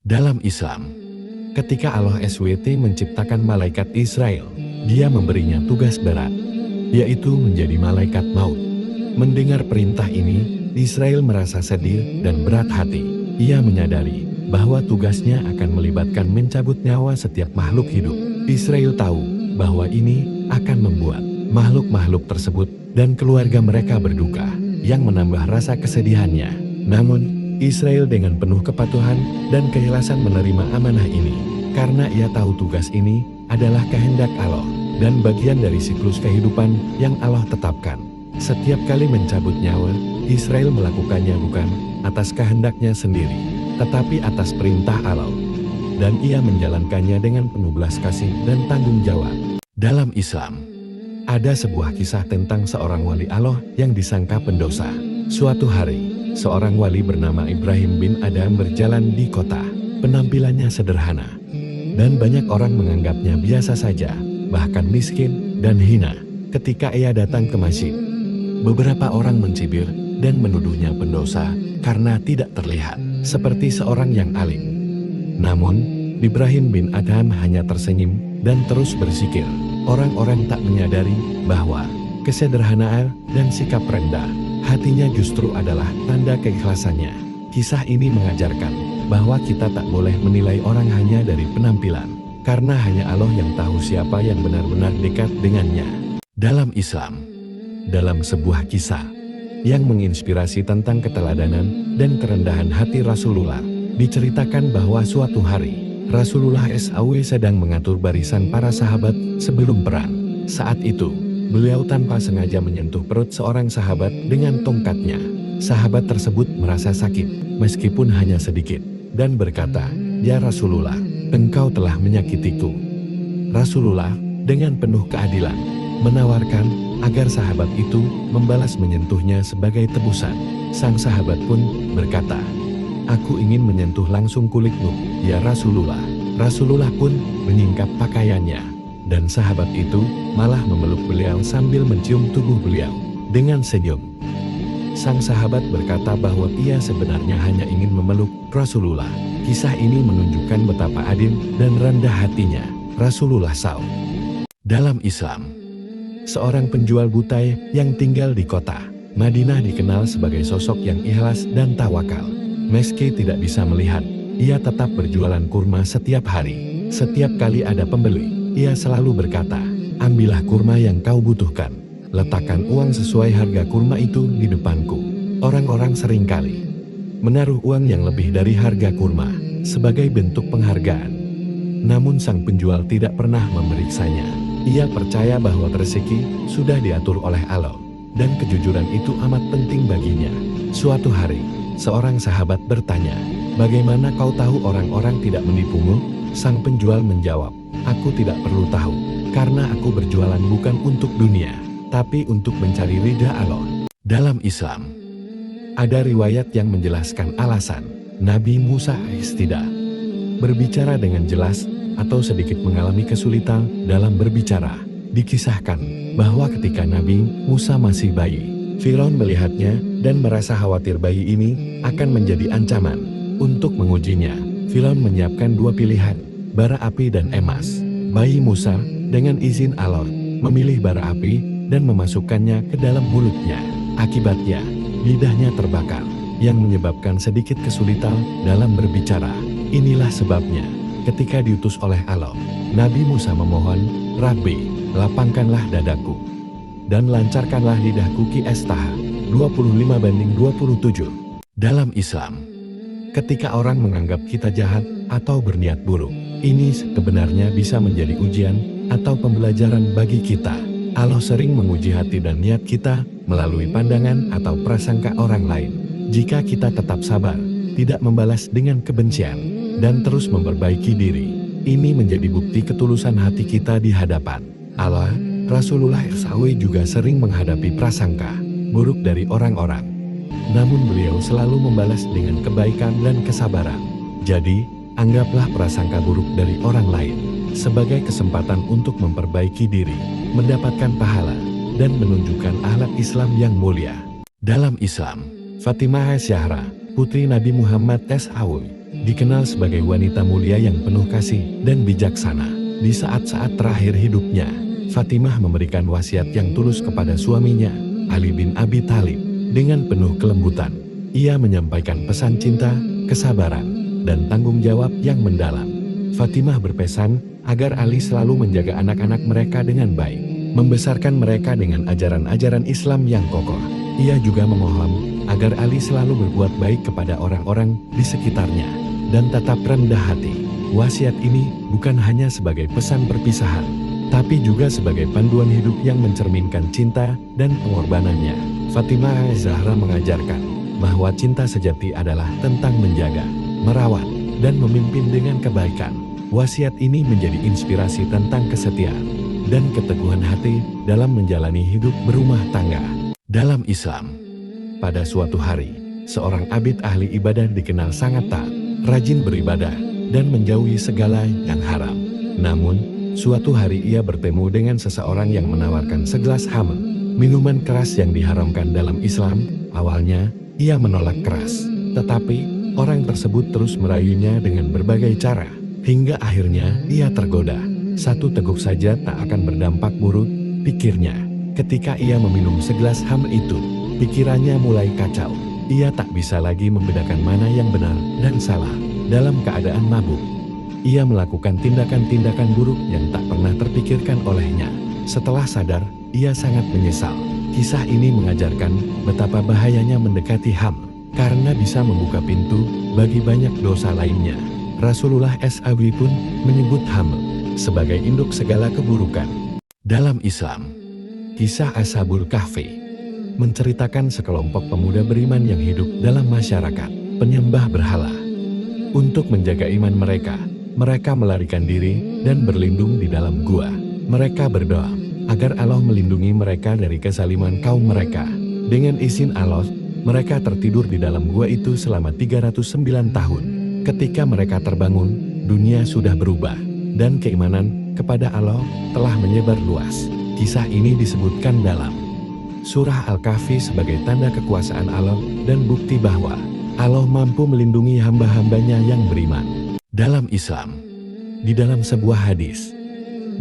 Dalam Islam, ketika Allah SWT menciptakan malaikat Israel, Dia memberinya tugas berat, yaitu menjadi malaikat maut. Mendengar perintah ini, Israel merasa sedih dan berat hati. Ia menyadari bahwa tugasnya akan melibatkan mencabut nyawa setiap makhluk hidup. Israel tahu bahwa ini akan membuat makhluk-makhluk tersebut dan keluarga mereka berduka, yang menambah rasa kesedihannya. Namun, Israel dengan penuh kepatuhan dan keikhlasan menerima amanah ini, karena ia tahu tugas ini adalah kehendak Allah dan bagian dari siklus kehidupan yang Allah tetapkan. Setiap kali mencabut nyawa, Israel melakukannya bukan atas kehendaknya sendiri, tetapi atas perintah Allah. Dan ia menjalankannya dengan penuh belas kasih dan tanggung jawab. Dalam Islam, ada sebuah kisah tentang seorang wali Allah yang disangka pendosa. Suatu hari, seorang wali bernama Ibrahim bin Adham berjalan di kota. Penampilannya sederhana, dan banyak orang menganggapnya biasa saja, bahkan miskin dan hina. Ketika ia datang ke masjid, beberapa orang mencibir dan menuduhnya pendosa karena tidak terlihat seperti seorang yang alim. Namun, Ibrahim bin Adham hanya tersenyum dan terus berzikir. Orang-orang tak menyadari bahwa kesederhanaan dan sikap rendah hatinya justru adalah tanda keikhlasannya. Kisah ini mengajarkan bahwa kita tak boleh menilai orang hanya dari penampilan, karena hanya Allah yang tahu siapa yang benar-benar dekat dengannya. Dalam Islam, dalam sebuah kisah yang menginspirasi tentang keteladanan dan kerendahan hati Rasulullah, diceritakan bahwa suatu hari Rasulullah SAW sedang mengatur barisan para sahabat sebelum perang. Saat itu, beliau tanpa sengaja menyentuh perut seorang sahabat dengan tongkatnya. Sahabat tersebut merasa sakit, meskipun hanya sedikit, dan berkata, "Ya Rasulullah, engkau telah menyakitiku." Rasulullah dengan penuh keadilan menawarkan agar sahabat itu membalas menyentuhnya sebagai tebusan. Sang sahabat pun berkata, "Aku ingin menyentuh langsung kulitmu, ya Rasulullah." Rasulullah pun menyingkap pakaiannya, dan sahabat itu malah memeluk beliau sambil mencium tubuh beliau dengan senyum. Sang sahabat berkata bahwa ia sebenarnya hanya ingin memeluk Rasulullah. Kisah ini menunjukkan betapa adil dan rendah hatinya Rasulullah SAW. Dalam Islam, seorang penjual butai yang tinggal di kota Madinah dikenal sebagai sosok yang ikhlas dan tawakal. Meski tidak bisa melihat, ia tetap berjualan kurma setiap hari. Setiap kali ada pembeli, ia selalu berkata, "Ambillah kurma yang kau butuhkan. Letakkan uang sesuai harga kurma itu di depanku." Orang-orang seringkali menaruh uang yang lebih dari harga kurma sebagai bentuk penghargaan. Namun sang penjual tidak pernah memeriksanya. Ia percaya bahwa rezeki sudah diatur oleh Allah, dan kejujuran itu amat penting baginya. Suatu hari, seorang sahabat bertanya, "Bagaimana kau tahu orang-orang tidak menipumu?" Sang penjual menjawab, "Aku tidak perlu tahu, karena aku berjualan bukan untuk dunia, tapi untuk mencari ridha Allah." Dalam Islam, ada riwayat yang menjelaskan alasan Nabi Musa tidak berbicara dengan jelas atau sedikit mengalami kesulitan dalam berbicara. Dikisahkan bahwa ketika Nabi Musa masih bayi, Firaun melihatnya dan merasa khawatir bayi ini akan menjadi ancaman. Untuk mengujinya, Firaun menyiapkan dua pilihan, bara api dan emas. Bayi Musa dengan izin Allah memilih bara api dan memasukkannya ke dalam mulutnya. Akibatnya, lidahnya terbakar, yang menyebabkan sedikit kesulitan dalam berbicara. Inilah sebabnya, ketika diutus oleh Allah, Nabi Musa memohon, "Rabbi, lapangkanlah dadaku dan lancarkanlah lidahku." Ki-Estaha 25:27. Dalam Islam, ketika orang menganggap kita jahat atau berniat buruk, ini sebenarnya bisa menjadi ujian atau pembelajaran bagi kita. Allah sering menguji hati dan niat kita melalui pandangan atau prasangka orang lain. Jika kita tetap sabar, tidak membalas dengan kebencian, dan terus memperbaiki diri, ini menjadi bukti ketulusan hati kita di hadapan Allah. Rasulullah SAW juga sering menghadapi prasangka buruk dari orang-orang. Namun beliau selalu membalas dengan kebaikan dan kesabaran. Jadi, anggaplah prasangka buruk dari orang lain sebagai kesempatan untuk memperbaiki diri, mendapatkan pahala, dan menunjukkan akhlak Islam yang mulia. Dalam Islam, Fatimah Zahra putri Nabi Muhammad SAW, dikenal sebagai wanita mulia yang penuh kasih dan bijaksana. Di saat-saat terakhir hidupnya, Fatimah memberikan wasiat yang tulus kepada suaminya, Ali bin Abi Thalib. Dengan penuh kelembutan, ia menyampaikan pesan cinta, kesabaran, dan tanggung jawab yang mendalam. Fatimah berpesan agar Ali selalu menjaga anak-anak mereka dengan baik, membesarkan mereka dengan ajaran-ajaran Islam yang kokoh. Ia juga memohon agar Ali selalu berbuat baik kepada orang-orang di sekitarnya dan tetap rendah hati. Wasiat ini bukan hanya sebagai pesan perpisahan, tapi juga sebagai panduan hidup yang mencerminkan cinta dan pengorbanannya. Fatimah Az-Zahra mengajarkan bahwa cinta sejati adalah tentang menjaga, merawat, dan memimpin dengan kebaikan. Wasiat ini menjadi inspirasi tentang kesetiaan dan keteguhan hati dalam menjalani hidup berumah tangga. Dalam Islam, pada suatu hari, seorang abid ahli ibadah dikenal sangat taat, rajin beribadah, dan menjauhi segala yang haram. Namun, suatu hari ia bertemu dengan seseorang yang menawarkan segelas khamr, minuman keras yang diharamkan dalam Islam. Awalnya, ia menolak keras, tetapi orang tersebut terus merayunya dengan berbagai cara, hingga akhirnya ia tergoda. Satu teguk saja tak akan berdampak buruk, pikirnya. Ketika ia meminum segelas khamr itu, pikirannya mulai kacau. Ia tak bisa lagi membedakan mana yang benar dan salah. Dalam keadaan mabuk, ia melakukan tindakan-tindakan buruk yang tak pernah terpikirkan olehnya. Setelah sadar, ia sangat menyesal. Kisah ini mengajarkan betapa bahayanya mendekati khamr, karena bisa membuka pintu bagi banyak dosa lainnya. Rasulullah SAW pun menyebut khamr sebagai induk segala keburukan. Dalam Islam, kisah Ashabul Kahfi menceritakan sekelompok pemuda beriman yang hidup dalam masyarakat penyembah berhala. Untuk menjaga iman mereka, mereka melarikan diri dan berlindung di dalam gua. Mereka berdoa agar Allah melindungi mereka dari kezaliman kaum mereka. Dengan izin Allah, mereka tertidur di dalam gua itu selama 309 tahun. Ketika mereka terbangun, dunia sudah berubah, dan keimanan kepada Allah telah menyebar luas. Kisah ini disebutkan dalam Surah Al-Kahfi sebagai tanda kekuasaan Allah dan bukti bahwa Allah mampu melindungi hamba-hambanya yang beriman. Dalam Islam, di dalam sebuah hadis,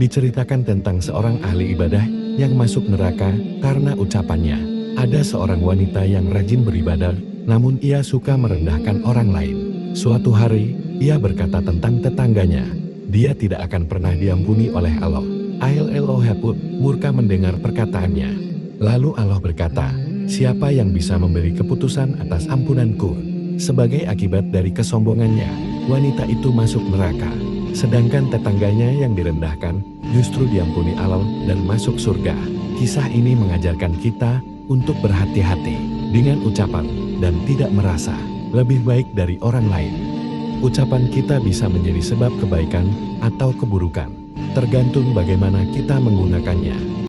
diceritakan tentang seorang ahli ibadah yang masuk neraka karena ucapannya. Ada seorang wanita yang rajin beribadah, namun ia suka merendahkan orang lain. Suatu hari, ia berkata tentang tetangganya, dia tidak akan pernah diampuni oleh Allah. Allah pun murka mendengar perkataannya. Lalu Allah berkata, siapa yang bisa memberi keputusan atas ampunanku? Sebagai akibat dari kesombongannya, wanita itu masuk neraka. Sedangkan tetangganya yang direndahkan, justru diampuni Allah dan masuk surga. Kisah ini mengajarkan kita untuk berhati-hati dengan ucapan dan tidak merasa lebih baik dari orang lain. Ucapan kita bisa menjadi sebab kebaikan atau keburukan, tergantung bagaimana kita menggunakannya.